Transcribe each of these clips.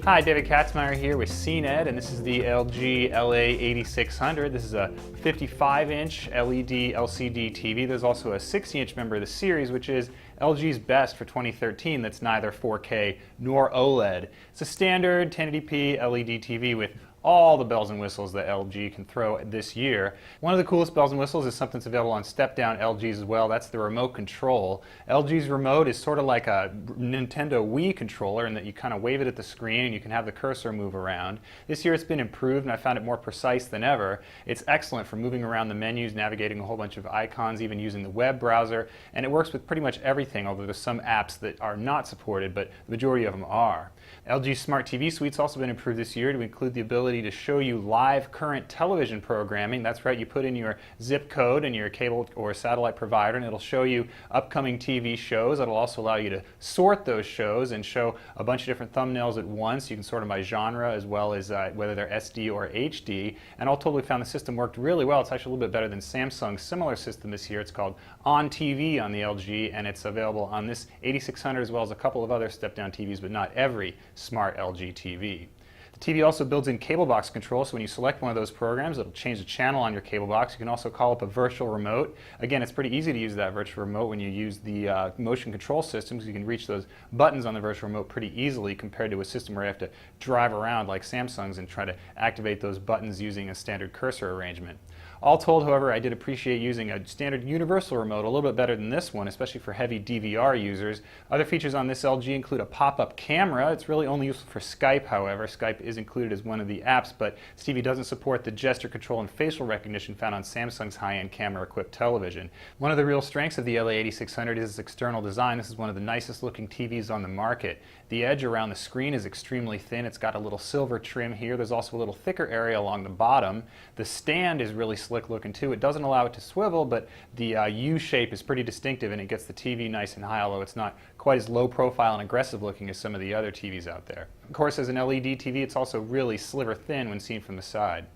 Hi, David Katzmeyer here with CNET, and this is the LG LA8600. This is a 55-inch LED LCD TV. There's also a 60-inch member of the series, which is LG's best for 2013 that's neither 4K nor OLED. It's a standard 1080p LED TV with all the bells and whistles that LG can throw this year. One of the coolest bells and whistles is something that's available on step-down LGs as well. That's the remote control. LG's remote is sort of like a Nintendo Wii controller in that you kind of wave it at the screen and you can have the cursor move around. This year it's been improved and I found it more precise than ever. It's excellent for moving around the menus, navigating a whole bunch of icons, even using the web browser, and it works with pretty much everything, although there's some apps that are not supported, but the majority of them are. LG's Smart TV Suite's also been improved this year to include the ability to show you live current television programming. That's right, you put in your zip code and your cable or satellite provider and it'll show you upcoming TV shows. It'll also allow you to sort those shows and show a bunch of different thumbnails at once. You can sort them by genre as well as whether they're SD or HD. And all told, we found the system worked really well. It's actually a little bit better than Samsung's similar system this year. It's called On TV on the LG, and it's available on this 8600 as well as a couple of other step-down TVs, but not every smart LG TV. The TV also builds in cable box control, so when you select one of those programs, it'll change the channel on your cable box. You can also call up a virtual remote. Again, it's pretty easy to use that virtual remote when you use the motion control system, because you can reach those buttons on the virtual remote pretty easily compared to a system where you have to drive around like Samsung's and try to activate those buttons using a standard cursor arrangement. All told, however, I did appreciate using a standard universal remote a little bit better than this one, especially for heavy DVR users. Other features on this LG include a pop-up camera. It's really only useful for Skype, however. Skype is included as one of the apps, but this TV doesn't support the gesture control and facial recognition found on Samsung's high-end camera-equipped television. One of the real strengths of the LA8600 is its external design. This is one of the nicest looking TVs on the market. The edge around the screen is extremely thin. It's got a little silver trim here. There's also a little thicker area along the bottom. The stand is really slick looking too. It doesn't allow it to swivel, but the U shape is pretty distinctive and it gets the TV nice and high, although it's not quite as low profile and aggressive looking as some of the other TVs out there. Of course, as an LED TV, it's also really sliver thin when seen from the side.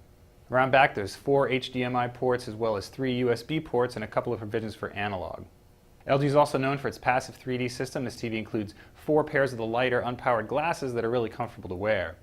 Around back, there's 4 HDMI ports as well as 3 USB ports and a couple of provisions for analog. LG is also known for its passive 3D system. This TV includes 4 pairs of the lighter, unpowered glasses that are really comfortable to wear.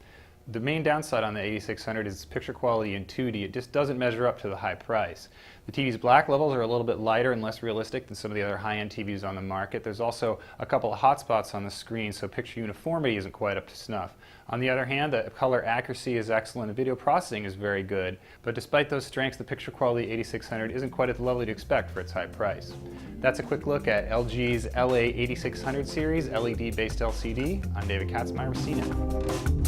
The main downside on the 8600 is its picture quality in 2D. It just doesn't measure up to the high price. The TV's black levels are a little bit lighter and less realistic than some of the other high-end TVs on the market. There's also a couple of hotspots on the screen, so picture uniformity isn't quite up to snuff. On the other hand, the color accuracy is excellent and video processing is very good, but despite those strengths, the picture quality 8600 isn't quite at the level you'd expect for its high price. That's a quick look at LG's LA8600 series LED-based LCD. I'm David Katzmeyer with CNET.